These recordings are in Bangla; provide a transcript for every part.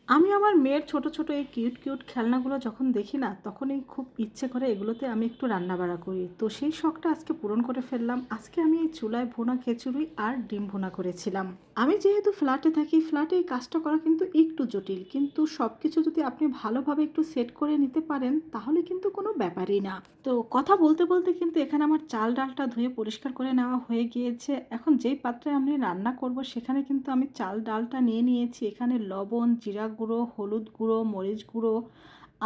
আমি আমার মেয়ের ছোট, ছোট এই কিউট, কিউট খেলনাগুলো যখন দেখি না, তখনই খুব ইচ্ছে করে এগুলোতে আমি একটু রান্নাবাড়া করি। তো সেই শখটা আজকে পূরণ করে ফেললাম। আজকে আমি এই চুলায় ভুনা খিচুড়ি আর ডিম ভুনা করেছিলাম। আমি যেহেতু ফ্ল্যাটে থাকি, ফ্ল্যাটে এই কাজটা করা কিন্তু একটু জটিল। কিন্তু সবকিছু যদি আপনি ভালোভাবে একটু সেট করে নিতে পারেন, তাহলে কিন্তু কোনো ব্যাপারই না। তো কথা বলতে, বলতে কিন্তু এখানে আমার চাল ডালটা ধুয়ে পরিষ্কার করে নেওয়া হয়ে গিয়েছে। এখন যেই পাত্রে আমি রান্না করব, সেখানে কিন্তু আমি চাল ডালটা নিয়ে নিয়েছি। এখানে লবণ, জিরা গুঁড়ো, হলুদ গুঁড়ো, মরিচ গুঁড়ো,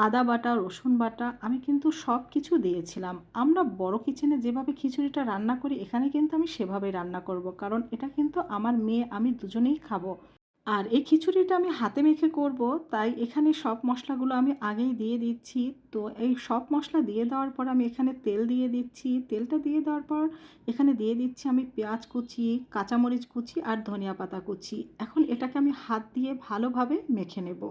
আদা বাটা, রসুন বাটা আমি কিন্তু সব কিছু দিয়েছিলাম। আমরা বড় কিচেনে যেভাবে খিচুড়িটা রান্না করি, এখানে কিন্তু আমি সেভাবেই রান্না করব। কারণ এটা কিন্তু আমার মেয়ে আমি দুজনেই খাবো। আর এই খিচুড়িটা আমি হাতে মেখে করব, তাই এখানে সব মশলাগুলো আমি আগেই দিয়ে দিচ্ছি। তো এই সব মশলা দিয়ে দেওয়ার পর আমি এখানে তেল দিয়ে দিচ্ছি। তেলটা দিয়ে দেওয়ার পর এখানে দিয়ে দিচ্ছি আমি পেঁয়াজ কুচি, কাঁচামরিচ কুচি আর ধনিয়া পাতা কুচি। এখন এটাকে আমি হাত দিয়ে ভালোভাবে মেখে নেব।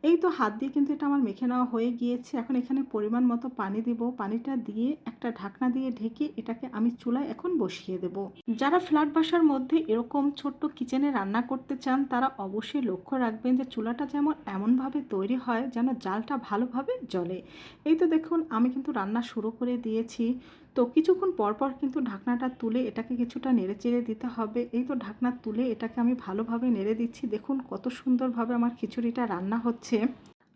এই তো হাত দিয়ে কিন্তু এটা আমার মেখে নেওয়া হয়ে গিয়েছে। এখন এখানে পরিমাণ মতো পানি দিব। পানিটা দিয়ে একটা ঢাকনা দিয়ে ঢেকে এটাকে আমি চুলায় এখন বসিয়ে দেব। যারা ফ্ল্যাট বাসার মধ্যে এরকম ছোট্ট কিচেনে রান্না করতে চান, তারা অবশ্যই লক্ষ্য রাখবেন যে চুলাটা যেমন এমনভাবে তৈরি হয় যেন জালটা ভালোভাবে জ্বলে। এই তো দেখুন আমি কিন্তু রান্না শুরু করে দিয়েছি। তো কিছুক্ষণ পরপর কিন্তু ঢাকনাটা তুলে এটাকে কিছুটা নেড়েচেড়ে দিতে হবে। এই তো ঢাকনা তুলে এটাকে আমি ভালোভাবে নেড়ে দিচ্ছি। দেখুন কত সুন্দরভাবে আমার খিচুড়িটা রান্না হচ্ছে।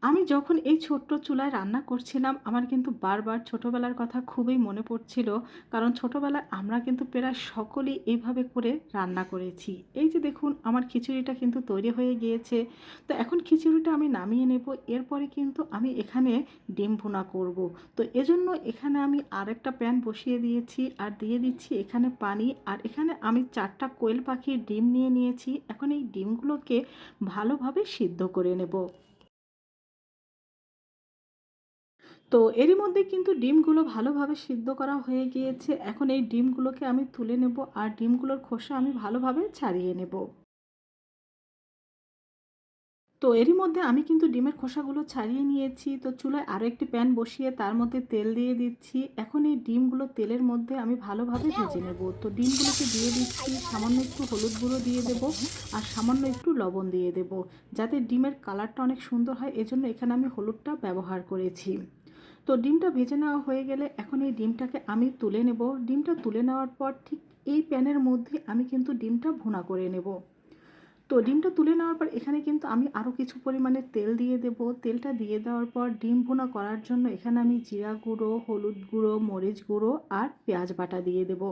আমি যখন এই ছোট্ট চুলায় রান্না করছিলাম, আমার কিন্তু বারবার ছোটোবেলার কথা খুবই মনে পড়ছিল। কারণ ছোটোবেলায় আমরা কিন্তু প্রায় সকলেই এইভাবে করে রান্না করেছি। এই যে দেখুন আমার খিচুড়িটা কিন্তু তৈরি হয়ে গিয়েছে। তো এখন খিচুড়িটা আমি নামিয়ে নেব। এরপরে কিন্তু আমি এখানে ডিম ভুনা করব। তো এজন্য এখানে আমি আরেকটা প্যান বসিয়ে দিয়েছি আর দিয়ে দিচ্ছি এখানে পানি। আর এখানে আমি 4টা কোয়েল পাখির ডিম নিয়ে নিয়েছি। এখন এই ডিমগুলোকে ভালোভাবে সিদ্ধ করে নেব। তো এরই মধ্যে কিন্তু ডিমগুলো ভালোভাবে সিদ্ধ করা হয়ে গিয়েছে। এখন এই ডিমগুলোকে আমি তুলে নেব আর ডিমগুলোর খোসা আমি ভালোভাবে ছাড়িয়ে নেব। তো এরই মধ্যে আমি কিন্তু ডিমের খোসাগুলো ছাড়িয়ে নিয়েছি। তো চুলায় আরও একটি প্যান বসিয়ে তার মধ্যে তেল দিয়ে দিচ্ছি। এখন এই ডিমগুলো তেলের মধ্যে আমি ভালোভাবে ভেজে নেব। তো ডিমগুলোকে দিয়ে দিচ্ছি, সামান্য একটু হলুদ গুঁড়ো দিয়ে দেব আর সামান্য একটু লবণ দিয়ে দেব। যাতে ডিমের কালারটা অনেক সুন্দর হয়, এজন্য এখানে আমি হলুদটা ব্যবহার করেছি। তো ডিমটা ভেজে নেওয়া হয়ে গেলে এখন এই ডিমটাকে আমি তুলে নেব। ডিমটা তুলে নেওয়ার পর ঠিক এই প্যানের মধ্যে আমি কিন্তু ডিমটা ভুনা করে নেব। তো ডিমটা তুলে নেওয়ার পর এখানে কিন্তু আমি আরও কিছু পরিমাণে তেল দিয়ে দেব। তেলটা দিয়ে দেওয়ার পর ডিম ভুনা করার জন্য এখানে আমি জিরা গুঁড়ো, হলুদ গুঁড়ো, মরিচ গুঁড়ো আর পেঁয়াজ বাটা দিয়ে দেব।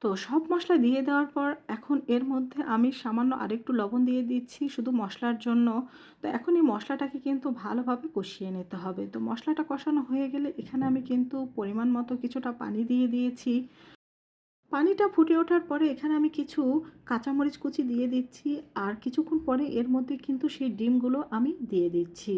তো সব মশলা দিয়ে দেওয়ার পর এখন এর মধ্যে আমি সামান্য আরেকটু লবণ দিয়ে দিচ্ছি শুধু মশলার জন্য। তো এখন এই মশলাটাকে কিন্তু ভালোভাবে কষিয়ে নিতে হবে। তো মশলাটা কষানো হয়ে গেলে এখানে আমি কিন্তু পরিমাণ মতো কিছুটা পানি দিয়ে দিয়েছি। পানিটা ফুটে ওঠার পরে এখানে আমি কিছু কাঁচামরিচ কুচি দিয়ে দিচ্ছি আর কিছুক্ষণ পরে এর মধ্যে কিন্তু সেই ডিমগুলো আমি দিয়ে দিচ্ছি।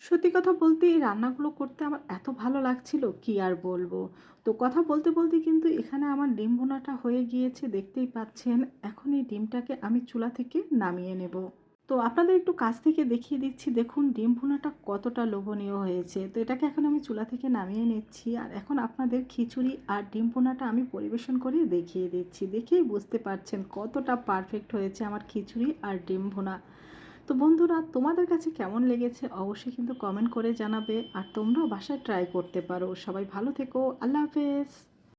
সত্যি কথা বলতে এই রান্নাগুলো করতে আমার এত ভালো লাগছিল কি আর বলবো। তো কথা বলতে বলতে কিন্তু এখানে আমার ডিম ভুনাটা হয়ে গিয়েছে, দেখতেই পাচ্ছেন। এখন এই ডিমটাকে আমি চুলা থেকে নামিয়ে নেব। তো আপনাদের একটু কাছ থেকে দেখিয়ে দিচ্ছি, দেখুন ডিম ভুনাটা কতটা লোভনীয় হয়েছে। তো এটাকে এখন আমি চুলা থেকে নামিয়ে নিচ্ছি আর এখন আপনাদের খিচুড়ি আর ডিম ভুনাটা আমি পরিবেশন করে দেখিয়ে দিচ্ছি। দেখেই বুঝতে পারছেন কতটা পারফেক্ট হয়েছে আমার খিচুড়ি আর ডিম ভুনা। তো বন্ধুরা, তোমাদের কাছে কেমন লেগেছে অবশ্যই কিন্তু কমেন্ট করে জানাবে আর তোমরাও বাসায় ট্রাই করতে পারো। সবাই ভালো থেকো। আল্লাহ হাফেজ।